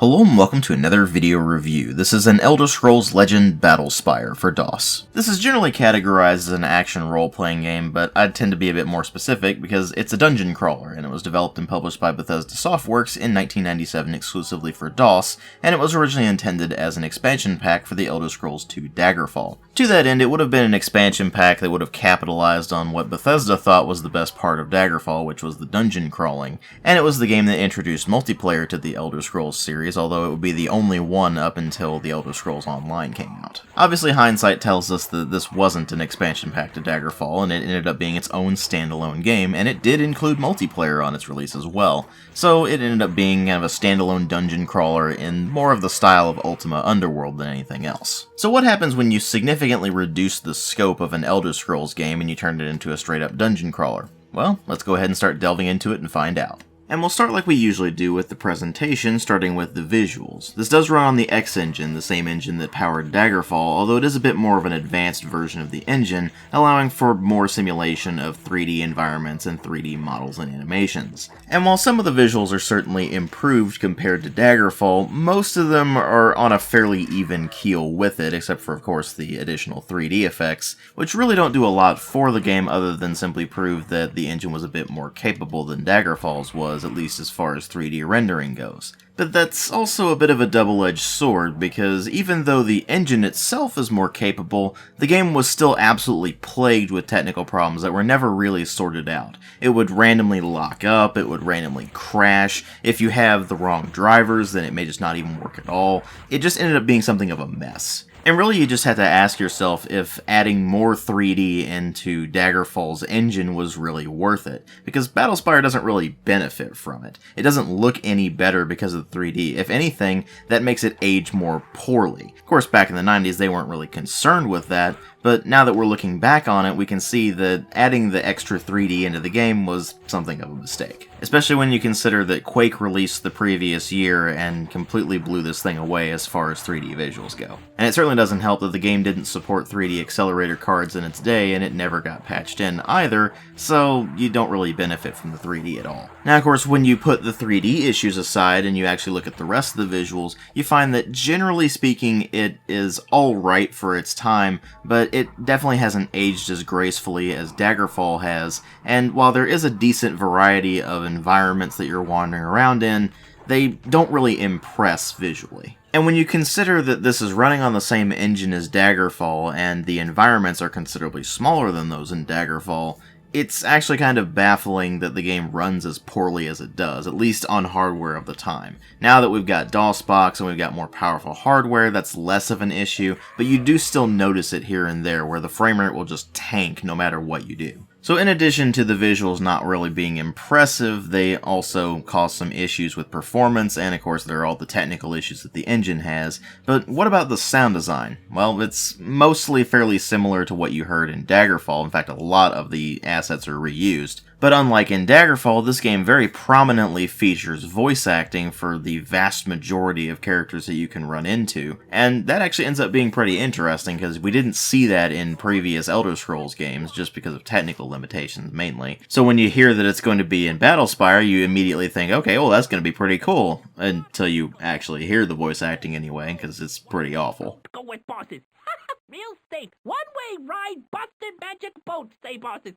Hello and welcome to another video review. This is an Elder Scrolls Legend Battlespire for DOS. This is generally categorized as an action role-playing game, but I tend to be a bit more specific because it's a dungeon crawler, and it was developed and published by Bethesda Softworks in 1997 exclusively for DOS, and it was originally intended as an expansion pack for the Elder Scrolls II Daggerfall. To that end, it would have been an expansion pack that would have capitalized on what Bethesda thought was the best part of Daggerfall, which was the dungeon crawling, and it was the game that introduced multiplayer to the Elder Scrolls series, although it would be the only one up until the Elder Scrolls Online came out. Obviously, hindsight tells us that this wasn't an expansion pack to Daggerfall, and it ended up being its own standalone game, and it did include multiplayer on its release as well, so it ended up being kind of a standalone dungeon crawler in more of the style of Ultima Underworld than anything else. So what happens when you significantly reduce the scope of an Elder Scrolls game and you turn it into a straight-up dungeon crawler? Well, let's go ahead and start delving into it and find out. And we'll start like we usually do with the presentation, starting with the visuals. This does run on the X engine, the same engine that powered Daggerfall, although it is a bit more of an advanced version of the engine, allowing for more simulation of 3D environments and 3D models and animations. And while some of the visuals are certainly improved compared to Daggerfall, most of them are on a fairly even keel with it, except for of course the additional 3D effects, which really don't do a lot for the game other than simply prove that the engine was a bit more capable than Daggerfall's was, at least as far as 3D rendering goes. But that's also a bit of a double-edged sword, because even though the engine itself is more capable, the game was still absolutely plagued with technical problems that were never really sorted out. It would randomly lock up, it would randomly crash, if you have the wrong drivers then it may just not even work at all. It just ended up being something of a mess. And really you just have to ask yourself if adding more 3D into Daggerfall's engine was really worth it, because Battlespire doesn't really benefit from it. It doesn't look any better because of the 3D. If anything, that makes it age more poorly. Of course, back in the 90s they weren't really concerned with that, but now that we're looking back on it, we can see that adding the extra 3D into the game was something of a mistake. Especially when you consider that Quake released the previous year and completely blew this thing away as far as 3D visuals go. And it certainly doesn't help that the game didn't support 3D accelerator cards in its day, and it never got patched in either, so you don't really benefit from the 3D at all. Now, of course, when you put the 3D issues aside and you actually look at the rest of the visuals, you find that generally speaking it is alright for its time, but it definitely hasn't aged as gracefully as Daggerfall has, and while there is a decent variety of environments that you're wandering around in, they don't really impress visually. And when you consider that this is running on the same engine as Daggerfall, and the environments are considerably smaller than those in Daggerfall, it's actually kind of baffling that the game runs as poorly as it does, at least on hardware of the time. Now that we've got DOSBox and we've got more powerful hardware, that's less of an issue, but you do still notice it here and there where the frame rate will just tank no matter what you do. So in addition to the visuals not really being impressive, they also cause some issues with performance, and of course there are all the technical issues that the engine has. But what about the sound design? Well, it's mostly fairly similar to what you heard in Daggerfall. In fact, a lot of the assets are reused. But unlike in Daggerfall, this game very prominently features voice acting for the vast majority of characters that you can run into, and that actually ends up being pretty interesting because we didn't see that in previous Elder Scrolls games just because of technical limitations mainly. So when you hear that it's going to be in Battlespire, you immediately think, okay, well that's going to be pretty cool, until you actually hear the voice acting anyway, because it's pretty awful. Go with bosses. Real safe. One-way ride, busted magic boat, say bosses.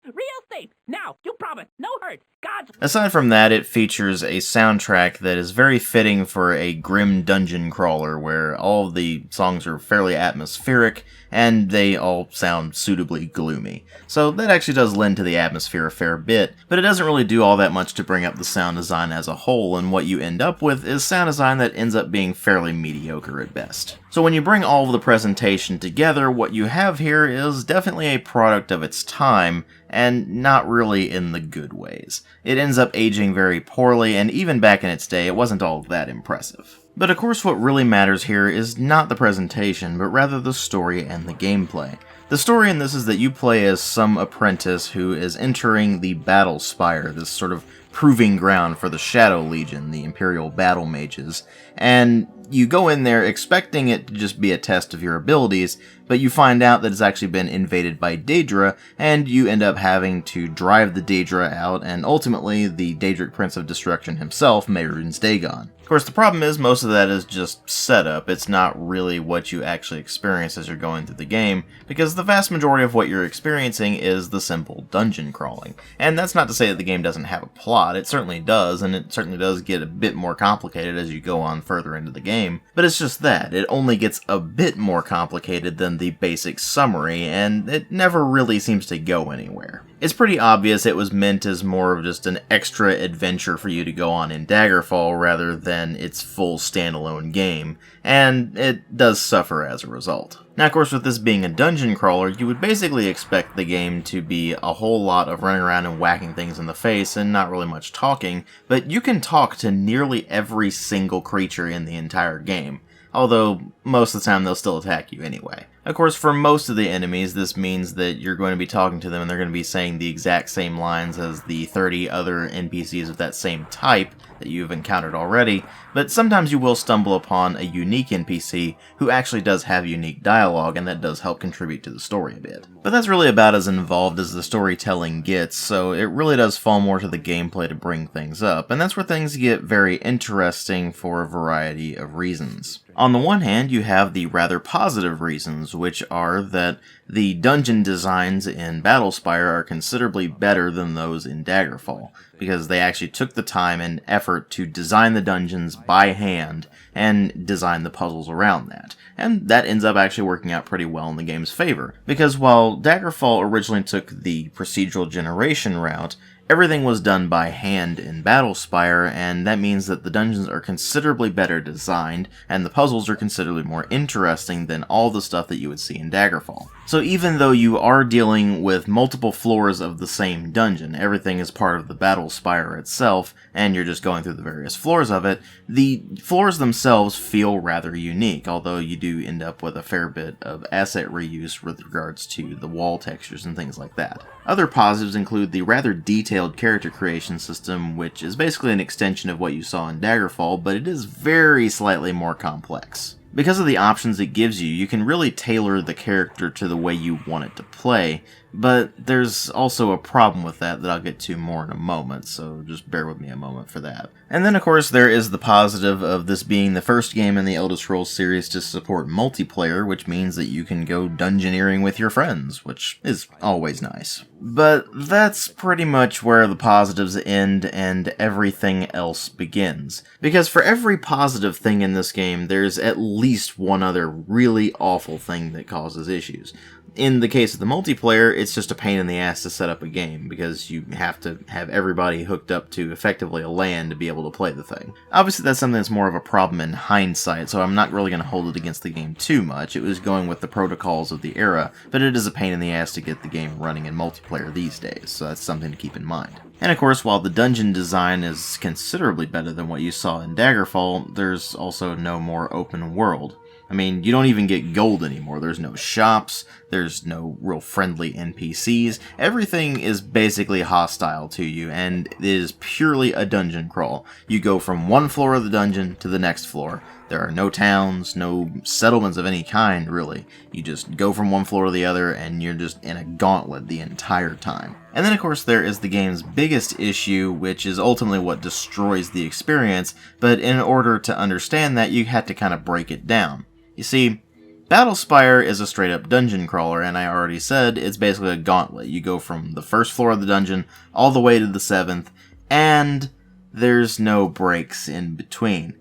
Real safe. Now, you promise. No hurt. God's... Aside from that, it features a soundtrack that is very fitting for a grim dungeon crawler where all of the songs are fairly atmospheric and they all sound suitably gloomy. So that actually does lend to the atmosphere a fair bit, but it doesn't really do all that much to bring up the sound design as a whole, and what you end up with is sound design that ends up being fairly mediocre at best. So when you bring all of the presentation together, what you have here is definitely a product of its time, and not really in the good ways. It ends up aging very poorly, and even back in its day, it wasn't all that impressive. But of course what really matters here is not the presentation, but rather the story and the gameplay. The story in this is that you play as some apprentice who is entering the Battlespire, this sort of proving ground for the Shadow Legion, the Imperial Battle Mages, and you go in there expecting it to just be a test of your abilities, but you find out that it's actually been invaded by Daedra, and you end up having to drive the Daedra out, and ultimately the Daedric Prince of Destruction himself, Mehrunes Dagon. Of course, the problem is most of that is just setup. It's not really what you actually experience as you're going through the game, because the vast majority of what you're experiencing is the simple dungeon crawling. And that's not to say that the game doesn't have a plot. It certainly does, and it certainly does get a bit more complicated as you go on further into the game. But it's just that. It only gets a bit more complicated than the basic summary, and it never really seems to go anywhere. It's pretty obvious it was meant as more of just an extra adventure for you to go on in Daggerfall rather than its full standalone game, and it does suffer as a result. Now, of course, with this being a dungeon crawler, you would basically expect the game to be a whole lot of running around and whacking things in the face and not really much talking, but you can talk to nearly every single creature in the entire game, although most of the time they'll still attack you anyway. Of course, for most of the enemies, this means that you're going to be talking to them and they're going to be saying the exact same lines as the 30 other NPCs of that same type that you've encountered already, but sometimes you will stumble upon a unique NPC who actually does have unique dialogue, and that does help contribute to the story a bit. But that's really about as involved as the storytelling gets, so it really does fall more to the gameplay to bring things up, and that's where things get very interesting for a variety of reasons. On the one hand, you have the rather positive reasons, which are that the dungeon designs in Battlespire are considerably better than those in Daggerfall, because they actually took the time and effort to design the dungeons by hand and design the puzzles around that. And that ends up actually working out pretty well in the game's favor, because while Daggerfall originally took the procedural generation route, everything was done by hand in Battlespire, and that means that the dungeons are considerably better designed, and the puzzles are considerably more interesting than all the stuff that you would see in Daggerfall. So even though you are dealing with multiple floors of the same dungeon, everything is part of the Battlespire itself, and you're just going through the various floors of it, the floors themselves feel rather unique, although you do end up with a fair bit of asset reuse with regards to the wall textures and things like that. Other positives include the rather detailed character creation system, which is basically an extension of what you saw in Daggerfall, but it is very slightly more complex. Because of the options it gives you, you can really tailor the character to the way you want it to play, but there's also a problem with that I'll get to more in a moment, so just bear with me a moment for that. And then of course there is the positive of this being the first game in the Elder Scrolls series to support multiplayer, which means that you can go dungeoneering with your friends, which is always nice. But that's pretty much where the positives end and everything else begins. Because for every positive thing in this game, there's at least one other really awful thing that causes issues. In the case of the multiplayer, it's just a pain in the ass to set up a game, because you have to have everybody hooked up to effectively a LAN to be able to play the thing. Obviously that's something that's more of a problem in hindsight, so I'm not really going to hold it against the game too much. It was going with the protocols of the era, but it is a pain in the ass to get the game running in multiplayer these days, so that's something to keep in mind. And of course, while the dungeon design is considerably better than what you saw in Daggerfall, there's also no more open world. I mean, you don't even get gold anymore. There's no shops, there's no real friendly NPCs. Everything is basically hostile to you, and it is purely a dungeon crawl. You go from one floor of the dungeon to the next floor. There are no towns, no settlements of any kind, really. You just go from one floor to the other, and you're just in a gauntlet the entire time. And then, of course, there is the game's biggest issue, which is ultimately what destroys the experience, but in order to understand that, you had to kind of break it down. You see, Battlespire is a straight-up dungeon crawler, and I already said it's basically a gauntlet. You go from the first floor of the dungeon all the way to the 7th, and there's no breaks in between.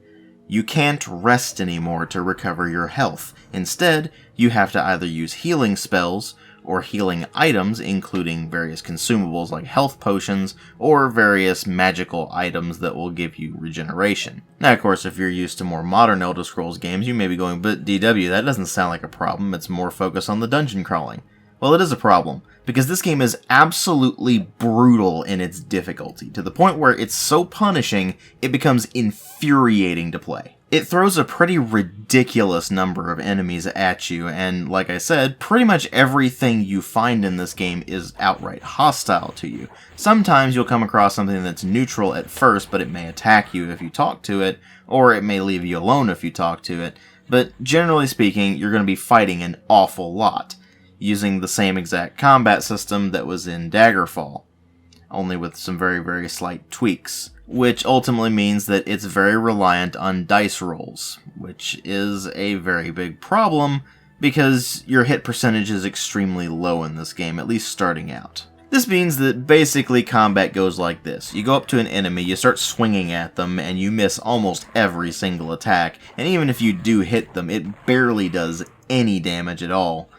You can't rest anymore to recover your health. Instead, you have to either use healing spells, or healing items, including various consumables like health potions, or various magical items that will give you regeneration. Now, of course, if you're used to more modern Elder Scrolls games, you may be going, but DW, that doesn't sound like a problem, it's more focused on the dungeon crawling. Well, it is a problem, because this game is absolutely brutal in its difficulty, to the point where it's so punishing, it becomes infuriating to play. It throws a pretty ridiculous number of enemies at you, and like I said, pretty much everything you find in this game is outright hostile to you. Sometimes you'll come across something that's neutral at first, but it may attack you if you talk to it, or it may leave you alone if you talk to it, but generally speaking, you're going to be fighting an awful lot, using the same exact combat system that was in Daggerfall, only with some very, very slight tweaks, which ultimately means that it's very reliant on dice rolls, which is a very big problem because your hit percentage is extremely low in this game, at least starting out. This means that basically combat goes like this. You go up to an enemy, you start swinging at them, and you miss almost every single attack, and even if you do hit them, it barely does any damage at all.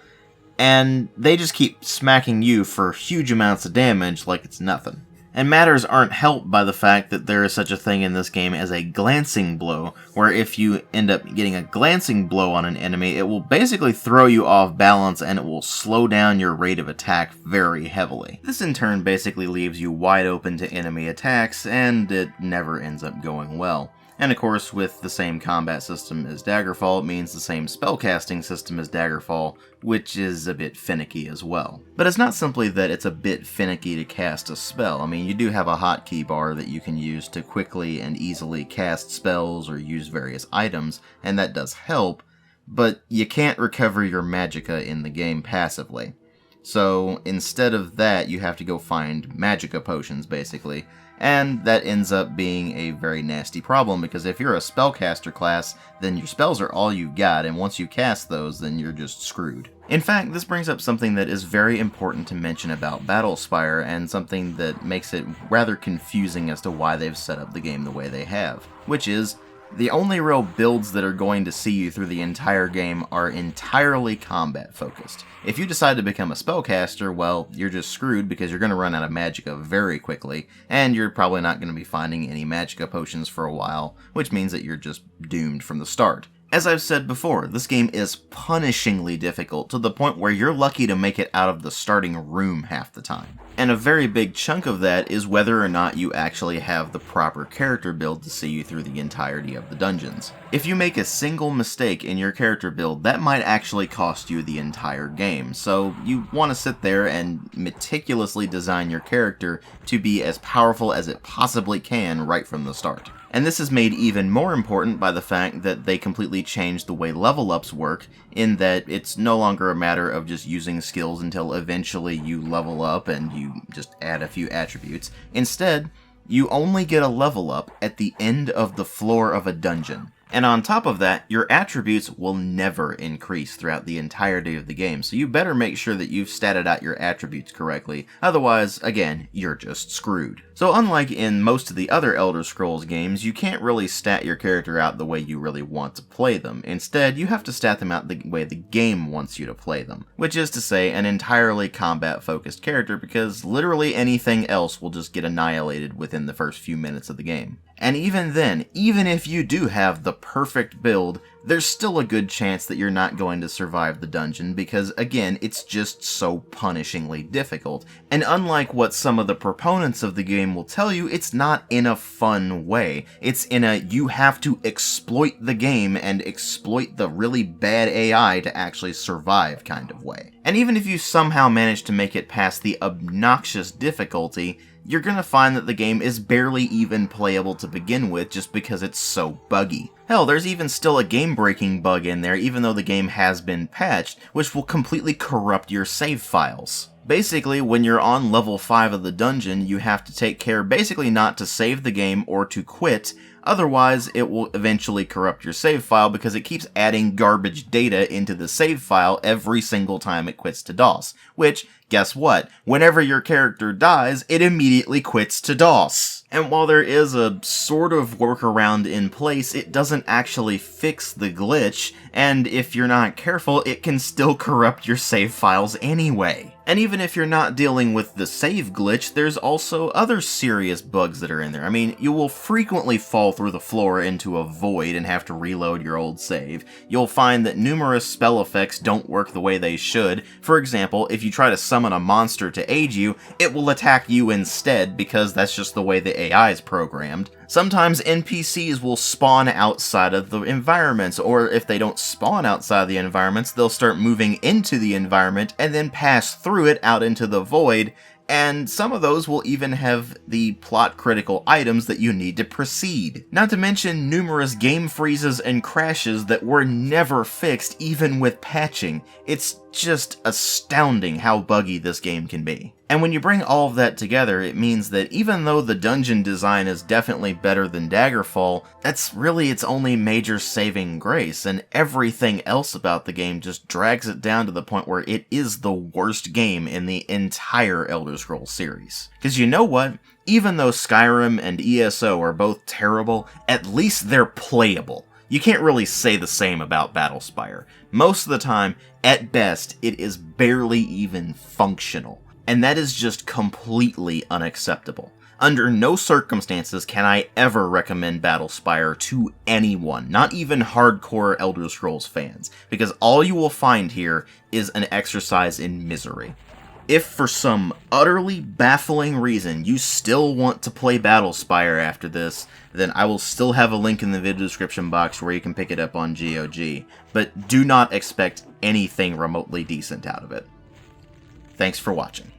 And they just keep smacking you for huge amounts of damage like it's nothing. And matters aren't helped by the fact that there is such a thing in this game as a glancing blow, where if you end up getting a glancing blow on an enemy, it will basically throw you off balance and it will slow down your rate of attack very heavily. This in turn basically leaves you wide open to enemy attacks, and it never ends up going well. And of course, with the same combat system as Daggerfall, it means the same spellcasting system as Daggerfall, which is a bit finicky as well. But it's not simply that it's a bit finicky to cast a spell. I mean, you do have a hotkey bar that you can use to quickly and easily cast spells or use various items, and that does help, but you can't recover your magicka in the game passively. So instead of that, you have to go find magicka potions, basically. And that ends up being a very nasty problem, because if you're a spellcaster class, then your spells are all you've got, and once you cast those, then you're just screwed. In fact, this brings up something that is very important to mention about Battlespire, and something that makes it rather confusing as to why they've set up the game the way they have, which is, the only real builds that are going to see you through the entire game are entirely combat focused. If you decide to become a spellcaster, well, you're just screwed because you're going to run out of magicka very quickly, and you're probably not going to be finding any magicka potions for a while, which means that you're just doomed from the start. As I've said before, this game is punishingly difficult to the point where you're lucky to make it out of the starting room half the time. And a very big chunk of that is whether or not you actually have the proper character build to see you through the entirety of the dungeons. If you make a single mistake in your character build, that might actually cost you the entire game, so you want to sit there and meticulously design your character to be as powerful as it possibly can right from the start. And this is made even more important by the fact that they completely changed the way level ups work, in that it's no longer a matter of just using skills until eventually you level up and you just add a few attributes. Instead, you only get a level up at the end of the floor of a dungeon. And on top of that, your attributes will never increase throughout the entirety of the game, so you better make sure that you've statted out your attributes correctly, otherwise, again, you're just screwed. So unlike in most of the other Elder Scrolls games, you can't really stat your character out the way you really want to play them. Instead, you have to stat them out the way the game wants you to play them, which is to say, an entirely combat-focused character, because literally anything else will just get annihilated within the first few minutes of the game. And even then, even if you do have the perfect build, there's still a good chance that you're not going to survive the dungeon because, again, it's just so punishingly difficult. And unlike what some of the proponents of the game will tell you, it's not in a fun way. It's in a you have to exploit the game and exploit the really bad AI to actually survive kind of way. And even if you somehow manage to make it past the obnoxious difficulty, you're gonna find that the game is barely even playable to begin with just because it's so buggy. Hell, there's even still a game-breaking bug in there even though the game has been patched, which will completely corrupt your save files. Basically, when you're on level 5 of the dungeon, you have to take care basically not to save the game or to quit, otherwise it will eventually corrupt your save file because it keeps adding garbage data into the save file every single time it quits to DOS, which, guess what? Whenever your character dies, it immediately quits to DOS. And while there is a sort of workaround in place, it doesn't actually fix the glitch, and if you're not careful, it can still corrupt your save files anyway. And even if you're not dealing with the save glitch, there's also other serious bugs that are in there. I mean, you will frequently fall through the floor into a void and have to reload your old save. You'll find that numerous spell effects don't work the way they should. For example, if you try to summon a monster to aid you, it will attack you instead because that's just the way the AI is programmed. Sometimes NPCs will spawn outside of the environments, or if they don't spawn outside of the environments, they'll start moving into the environment and then pass through it out into the void, and some of those will even have the plot-critical items that you need to proceed. Not to mention numerous game freezes and crashes that were never fixed even with patching. It's just astounding how buggy this game can be. And when you bring all of that together, it means that even though the dungeon design is definitely better than Daggerfall, that's really its only major saving grace, and everything else about the game just drags it down to the point where it is the worst game in the entire Elder Scrolls series. Because you know what? Even though Skyrim and ESO are both terrible, at least they're playable. You can't really say the same about Battlespire. Most of the time, at best, it is barely even functional. And that is just completely unacceptable. Under no circumstances can I ever recommend Battlespire to anyone, not even hardcore Elder Scrolls fans, because all you will find here is an exercise in misery. If for some utterly baffling reason you still want to play Battlespire after this, then I will still have a link in the video description box where you can pick it up on GOG, but do not expect anything remotely decent out of it. Thanks for watching.